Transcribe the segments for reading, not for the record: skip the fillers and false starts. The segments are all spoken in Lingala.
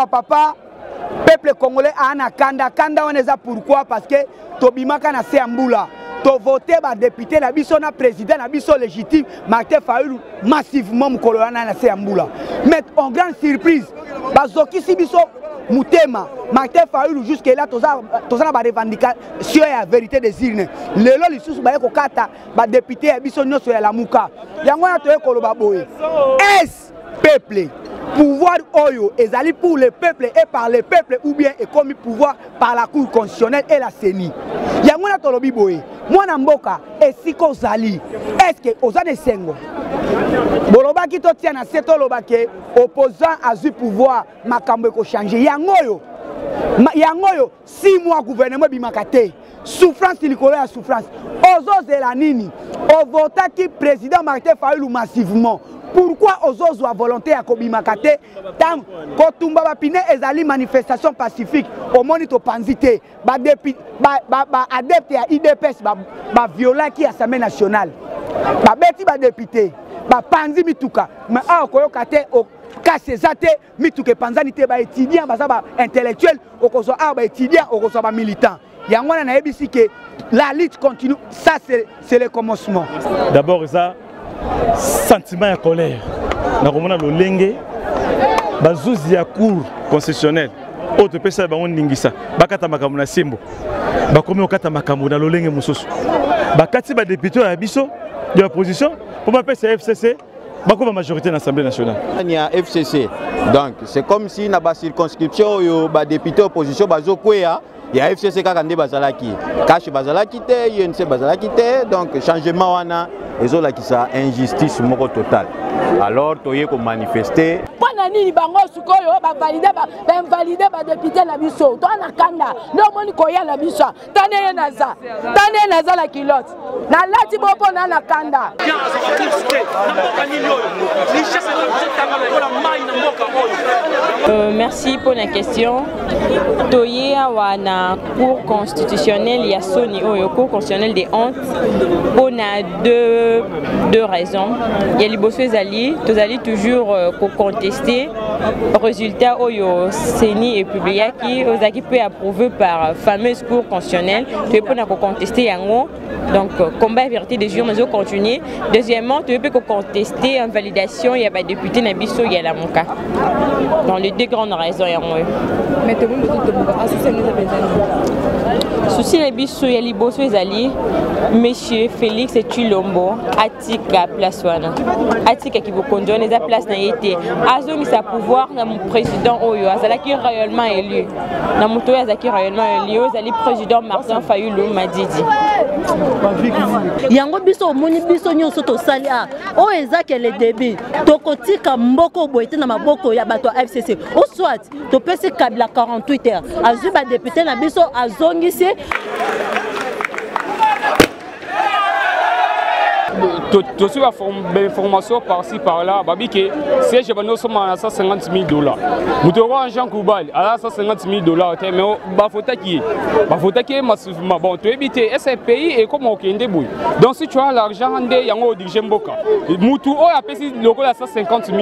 papa peuple congolais a kanda kanda on est pourquoi parce que tobimaka na Seambula to voter ba député na biso na président na biso légitime Martin Fayulu massivement mukolo na Seambula mais en grande surprise bazoki si biso Moutema, Martin Fayulu jusque là tous na ba revendication ya vérité des urnes. Lelo lisusu ba ko kata ba député ya biso nyoso ya lamuka. Yango na toye koloba boye. Est peuple pouvoir oyo ezali pour le peuple et par le peuple ou bien est comme pouvoir par la cour constitutionnelle et la CENI. Yango na tolobi boye. Mwana mboka esiko zali. Est-ce que ozane sengo Boloba ki to tia na seto loba ke opposant a eu pouvoir makambo ko changer yangoyo 6 mois gouvernement bimakate souffrance likolo ya souffrance ozozela nini o vota ki président Martin Fayulu massivement pourquoi ozozwa volonté ya kobimakate tant kotumba ba pine ezali manifestation pacifique au moni to panzité ba adepte ya IDPS ba viola ki Assemblée nationale ba beti ba député ba panzi mituka mais a koyoka te o kasezate mituke panzani te ba étudiant ba intellectuel okozo ba étudiant okozo ba militant yangwana na yebisi que la lutte continue ça c'est le commencement d'abord ça sentiment de colère na komona lolenge bazuzi ya cour constitutionnelle autre pesa ba ondingisa bakata makambo na simbo bakomi okata makambo na lolenge mususu bakati ba député ya biso de l'opposition pour ma PCA FCC beaucoup de majorité dans l'Assemblée nationale. Il y a FCC, donc c'est comme si dans la circonscription il y a des députés opposition il y a FCC qui a des bazalaki, cache bazalaki te, UNC bazalaki te, donc changement wana ezo la qui ça injustice moko total. Alors toye ko manifester. Pona nini bango sukoyo ba valider ba député na biso. To na kanda, no moni koya na biso. Tane naza la kilote. Na lati bopo na kanda. Merci pour la question. Toye wana cour constitutionnelle ya soni oyo cour constitutionnelle des hontes. On a deux raisons. Il y a les bosses ali, tous allez toujours contester résultat oyo CENI et publié qui aux qui peut approuver par fameuse cour constitutionnelle. Tu peux pas contester yango. Donc combat vérité des jurés mais continuer. Deuxièmement, tu peux contester en validation il y a pas député na biso il y a la monka. Dans les deux grandes raisons yango. Mais tout le monde souci les biso ya liboso ezali monsieur Félix Tshilombo atika place wana atika ki bokonjo les place na yete azongi sa pouvoir na mon président oyo azalaki réellement élu na moto azaki réellement élu azali président Martin Fayulu Madidi yango biso moni biso nyonso to sali a o ezake le début tokotika mboko boyete na maboko ya bato FCC o soit to pesi kabla 48 heures azu ba député na biso azongisi tout sur la formation par-ci par-là, Babike, si je vais nous sommes à $150 000. Nous devons un Jean Koubal à $150 000, mais Bafotaki massivement. Bon, tu évites, et ce pays est comme au Kende-Bouy. Donc si tu as l'argent, il y a un Djemboka. Moutou a payé le local à $150 000.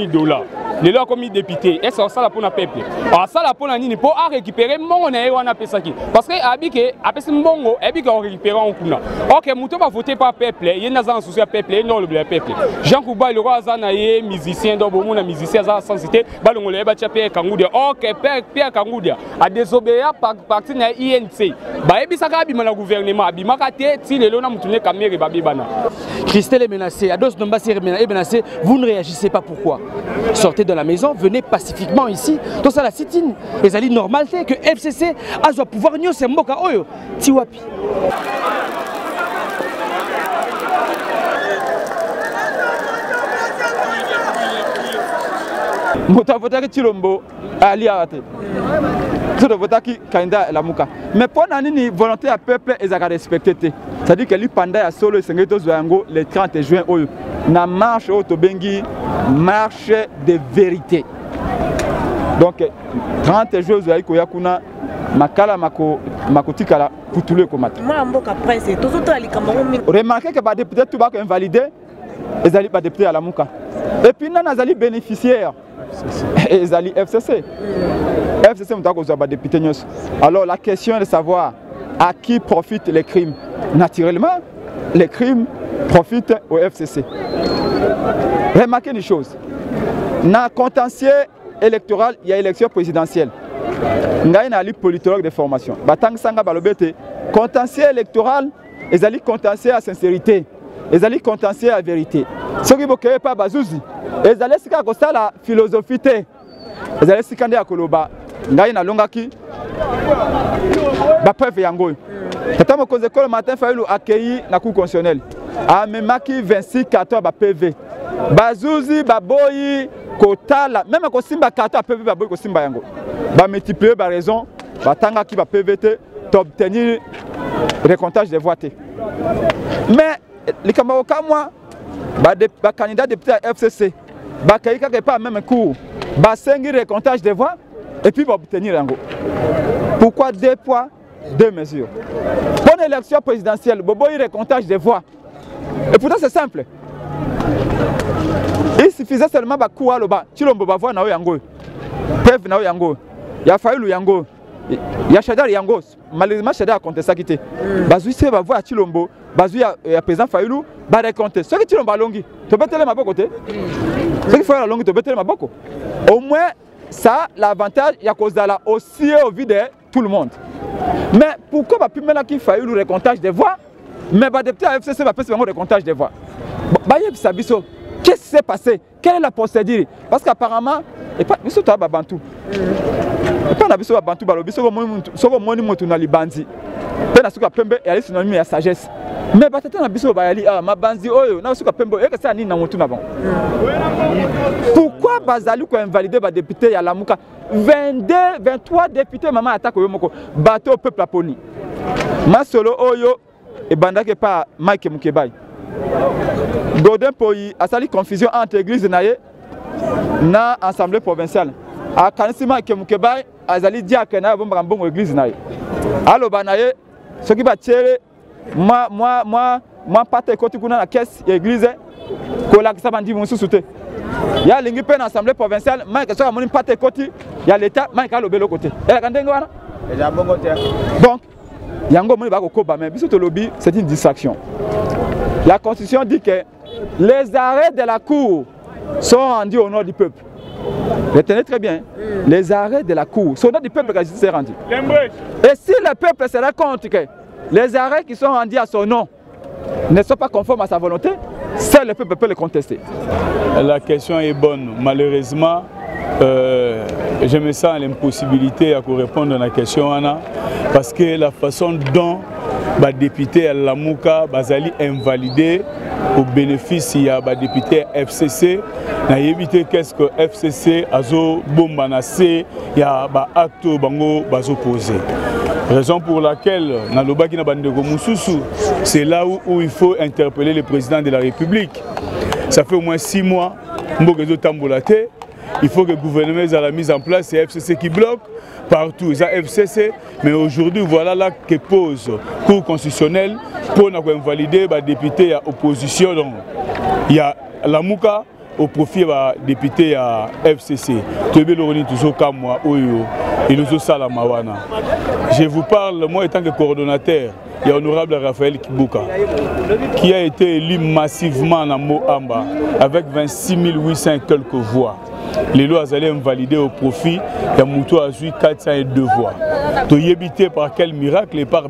Les lois comme député, et ça la pour la peuple. Alors ça la pour la nini pour récupérer mon on pesaki. Parce que Abike a payé mongo, Abike a récupéré en kuna. Ok, Moutou va voter par peuple, il y a un souci à peuple. Non, le peuple. Jean Kouba, le roi Zanaye, musicien, donc bon, musicien, sans citer, Balongolé, Bachapé, Kangoudia, ok, Pierre Kangoudia, a désobéi par parti de l'INC. Baébisaka, Bimana gouvernement, Bimakate, Tile, Lona, Moutoune, Kamere, Babibana. Christelle est menacée, Ados Dombassi est menacée, vous ne réagissez pas pourquoi? Sortez de la maison, venez pacifiquement ici. Tout ça, la sit-in, les alliés normales, que FCC a pouvoir nier c'est Mboka Oyo, Tiwapi. Moto votaki Tshilombo ali arate. Moto votaki Kainda Lamuka. Mais pour nani volonté à peuple ezaka respecté. C'est-à-dire que lui pendant ya solo sengeto zoyango le 30 juin oyo na marche au Tobengi marche de vérité. Donc 30 juin zoyai ko yakuna makala makotikala putule komata. Moi mboka prince tout ça ali kamango. Remarquez que ba député tout ba invalidé ezali ba député à Lamuka. Et puis nana azali bénéficiaire ezali FCC. FCC mutako za député nyos. Alors la question est de savoir à qui profitent les crimes. Naturellement, les crimes profitent au FCC. Remarquez une chose. Dans le contentieux électoral, il y a élection présidentielle. Il y a un politologue de formation. Contentieux électoral, ils allaient contentieux à sincérité. Ils allaient contentieux à vérité. Ce qui ne pas bazouzi. Ils allaient se faire la philosophie. Ils allaient se faire Koloba. Il y a un longaki. Preuve yango. Tata mo cause école matin Fayoulou accueilli na cour constitutionnelle. A memaki 26 cartons ba PV. Bazouzi baboyi kotala même ko simba carton PV baboyi ko simba yango. Ba multiplier ba raison ba tanga ki ba PVT d'obtenir recomptage des voix. Mais les camarades comme moi ba candidat député à FCC ba kaika ke pas même cours ba sengi recomptage des voix et puis va obtenir yango. Pourquoi deux poids, deux mesures? Pour l'élection présidentielle, Bobo il recomptage des voix. Et pourtant c'est simple. Il suffisait seulement de courir le bas. Tu l'as voix na yango. Preuve na yango. Il a fallu yango. Il y a Chadar yango. Malheureusement Chadar a compté ça qui était. Bazou c'est va voir Chilombo. Bazou il y a président Fayoulou va recompter. Ce qui Chilombo longi. Tu peux te le maboko côté. Ce qui fait la longue tu peux te le maboko. Au moins ça l'avantage il y a cause là aussi au vide tout le monde. Mais pourquoi va plus maintenant qu'il faille le recomptage des voix? Mais va député à FCC va faire le recomptage des voix. Qu'est-ce qui s'est passé? Quelle est la procédure? Parce qu'apparemment, et pas biso ta babantu. Et pas na biso babantu balo biso ko moni motu na libandi. Pe na suka pembe ya synonyme ya sagesse. Mais batata na biso ba yali ma banzi oyo na suka pembe e ka sa ni na motu na bon. Pourquoi bazali ko invalider ba député ya Lamuka? 22, 23 députés maman attaque au moko bateau peuple aponi. Ma solo oyo et bandake par Mike Mukebai. Godin Poyi a sali confusion entre église naye na assemblée provinciale. A kanisima Mike Mukebai azali diacre na bomba mbongo église naye. Allo banaye ce qui va tirer moi pate côté kuna na caisse église ko la ça bandi mon sous-souté. Il y a l'ingi pen assemblée provinciale, Mike soit mon pate côté, il y a l'état, Mike a le bel côté. Et la kandengo wana? Déjà bon côté. Donc, yango moni ba ko koba mais biso to lobby, c'est une distraction. La constitution dit que les arrêts de la cour sont rendus au nom du peuple. Retenez très bien, les arrêts de la cour sont au nom du peuple que la justice est rendue. Et si le peuple se rend compte que les arrêts qui sont rendus à son nom ne sont pas conformes à sa volonté, seul le peuple peut le contester. La question est bonne. Malheureusement, je me sens l'impossibilité à répondre à la question parce que la façon dont les députés à Lamuka bazali invalidé au bénéfice il y a des députés FCC na éviter qu'est-ce que FCC azo bombanacé il y a ba acte bango bazo posé. Raison pour laquelle c'est là où il faut interpeller le président de la République. Ça fait au moins 6 mois il faut que le gouvernement ait la mise en place, c'est FCC qui bloque partout, c'est FCC, mais aujourd'hui voilà là que pose la Cour constitutionnelle pour invalider les députés à opposition. Donc, il y a Lamuka au profit des députés à FCC. Je vous parle, moi étant que coordonnateur, il y a l'honorable Raphaël Kibuka, qui a été élu massivement à Moamba avec 26 800 et quelques voix. Les lois allaient invalider au profit de Moutou Azui 402 voix. Tu y éviter par quel miracle et par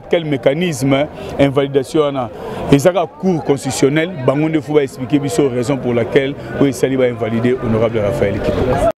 quel mécanisme invalidation et ça la Cour constitutionnelle, Bangonde faut expliquer les raisons pour laquelle il s'est invalider l'honorable Raphaël Kibuka.